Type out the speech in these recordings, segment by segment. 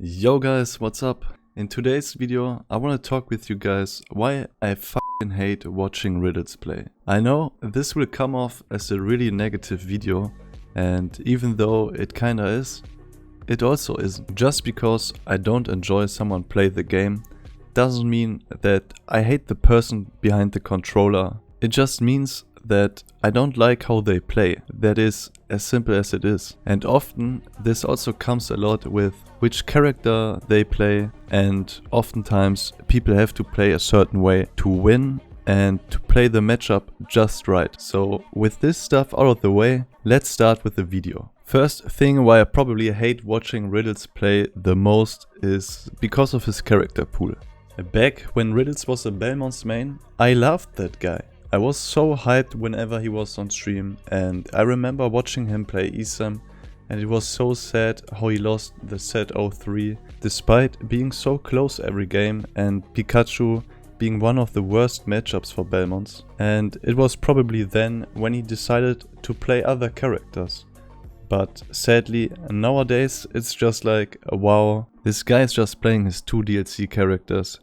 Yo guys, what's up? In today's video I want to talk with you guys why I fucking hate watching Riddles play. I know this will come off as a really negative video, and even though it kinda is, it also isn't. Just because I don't enjoy someone play the game doesn't mean that I hate the person behind the controller. It just means that I don't like how they play. That is as simple as it is. And often this also comes a lot with which character they play, and oftentimes people have to play a certain way to win and to play the matchup just right. So with this stuff out of the way, let's start with the video. First thing why I probably hate watching Riddles play the most is because of his character pool. Back when Riddles was a Belmonts main, I loved that guy. I was so hyped whenever he was on stream, and I remember watching him play ESAM, and it was so sad how he lost the set 0-3 despite being so close every game and Pikachu being one of the worst matchups for Belmonts. And it was probably then when he decided to play other characters. But sadly nowadays it's just like, wow, this guy is just playing his 2 DLC characters,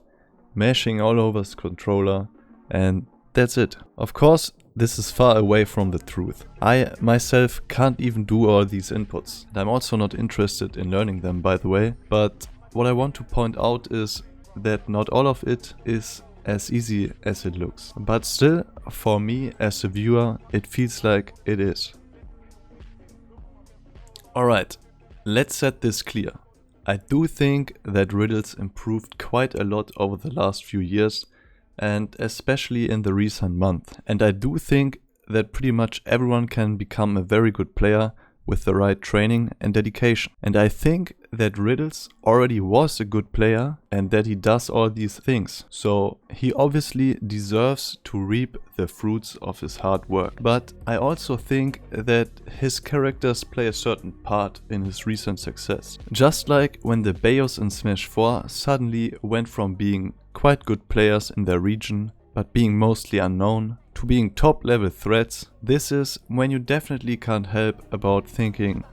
mashing all over his controller, and that's it. Of course, this is far away from the truth. I myself can't even do all these inputs. And I'm also not interested in learning them, by the way. But what I want to point out is that not all of it is as easy as it looks. But still, for me as a viewer, it feels like it is. Alright, let's set this clear. I do think that Riddles improved quite a lot over the last few years, and especially in the recent month. And I do think that pretty much everyone can become a very good player with the right training and dedication. And I think that Riddles already was a good player and that he does all these things. So he obviously deserves to reap the fruits of his hard work. But I also think that his characters play a certain part in his recent success. Just like when the Bayos in Smash 4 suddenly went from being quite good players in their region, but being mostly unknown, to being top level threats. This is when you definitely can't help about thinking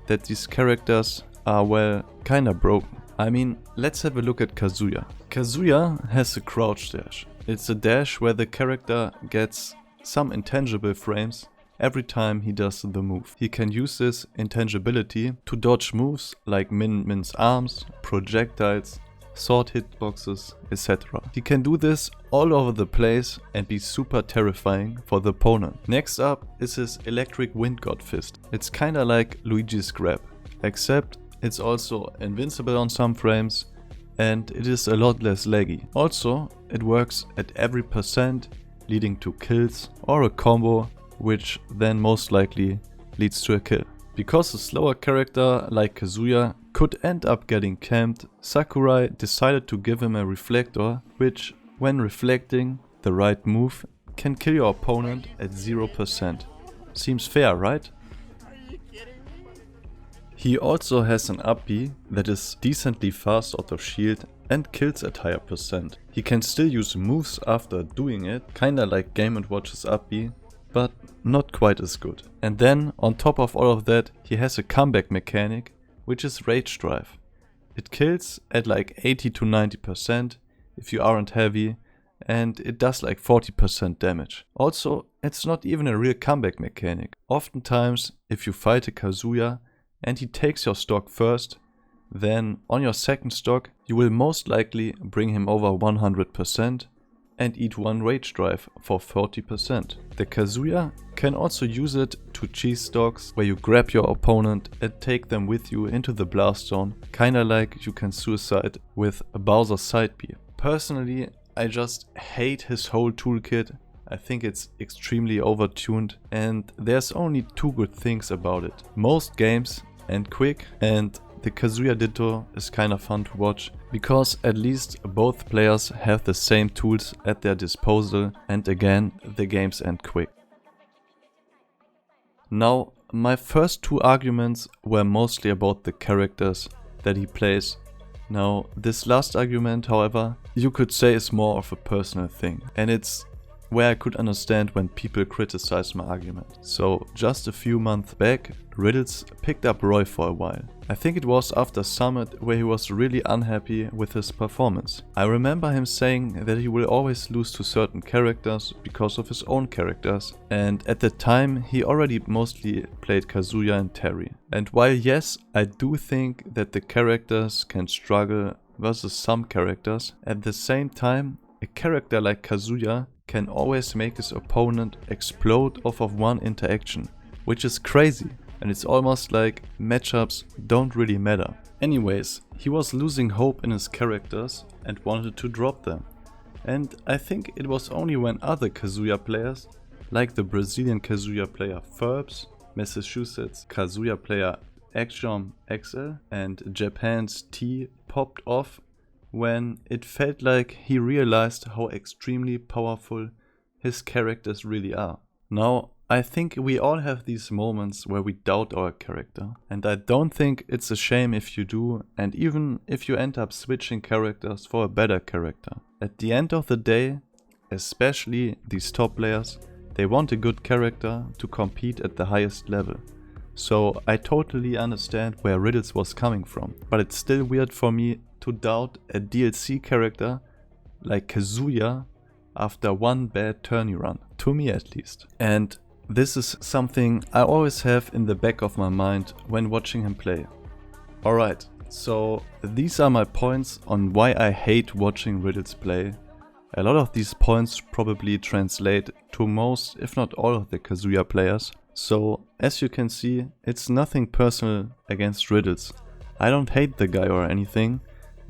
that these characters are, well, kinda broken. I mean, let's have a look at KAZUYA. KAZUYA has a crouch dash. It's a dash where the character gets some intangible frames every time he does the move. He can use this intangibility to dodge moves like Min's arms, projectiles, sword hitboxes, etc. He can do this all over the place and be super terrifying for the opponent. Next up is his electric wind god fist. It's kinda like Luigi's grab, except it's also invincible on some frames and it is a lot less laggy. Also, it works at every percent, leading to kills or a combo, which then most likely leads to a kill. Because a slower character like KAZUYA could end up getting camped, Sakurai decided to give him a reflector, which, when reflecting the right move, can kill your opponent at 0%. Seems fair, right? He also has an up B that is decently fast out of shield and kills at higher percent. He can still use moves after doing it, kinda like Game & Watch's up B, but not quite as good. And then, on top of all of that, he has a comeback mechanic, which is Rage Drive. It kills at like 80 to 90% if you aren't heavy, and it does like 40% damage. Also, it's not even a real comeback mechanic. Oftentimes, if you fight a KAZUYA and he takes your stock first, then on your second stock you will most likely bring him over 100% and eat one Rage Drive for 40%. The KAZUYA can also use it to cheese stocks where you grab your opponent and take them with you into the blast zone, kinda like you can suicide with a Bowser's side B. Personally, I just hate his whole toolkit. I think it's extremely overtuned and there's only two good things about it. Most games end quick, and the KAZUYA Ditto is kinda fun to watch because at least both players have the same tools at their disposal, and again, the games end quick. Now, my first two arguments were mostly about the characters that he plays. Now, this last argument, however, you could say is more of a personal thing, and it's where I could understand when people criticize my argument. So just a few months back, Riddles picked up Roy for a while. I think it was after Summit where he was really unhappy with his performance. I remember him saying that he will always lose to certain characters because of his own characters, and at the time he already mostly played KAZUYA and Terry. And while yes, I do think that the characters can struggle versus some characters, at the same time a character like KAZUYA can always make his opponent explode off of one interaction, which is crazy. And it's almost like matchups don't really matter. Anyways, he was losing hope in his characters and wanted to drop them. And I think it was only when other KAZUYA players, like the Brazilian KAZUYA player Ferbs, Massachusetts KAZUYA player Axiom XL and Japan's T popped off, when it felt like he realized how extremely powerful his characters really are. Now, I think we all have these moments where we doubt our character, and I don't think it's a shame if you do, and even if you end up switching characters for a better character. At the end of the day, especially these top players, they want a good character to compete at the highest level. So I totally understand where Riddles was coming from, but it's still weird for me to doubt a DLC character like KAZUYA after one bad tourney run, to me at least. And this is something I always have in the back of my mind when watching him play. Alright, so these are my points on why I hate watching Riddles play. A lot of these points probably translate to most, if not all, of the KAZUYA players. So as you can see, it's nothing personal against Riddles. I don't hate the guy or anything,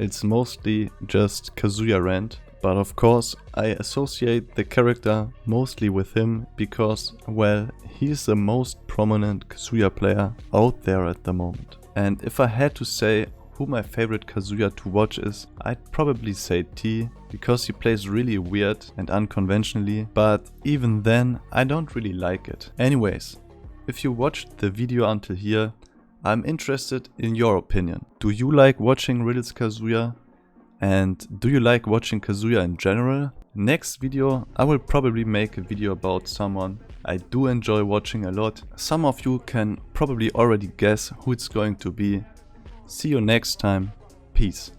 it's mostly just KAZUYA rant. But of course, I associate the character mostly with him because, well, he's the most prominent KAZUYA player out there at the moment. And if I had to say who my favorite KAZUYA to watch is, I'd probably say T, because he plays really weird and unconventionally, but even then, I don't really like it. Anyways, if you watched the video until here, I'm interested in your opinion. Do you like watching Riddles KAZUYA? And do you like watching KAZUYA in general? Next video I will probably make a video about someone I do enjoy watching a lot. Some of you can probably already guess who it's going to be. See you next time. Peace.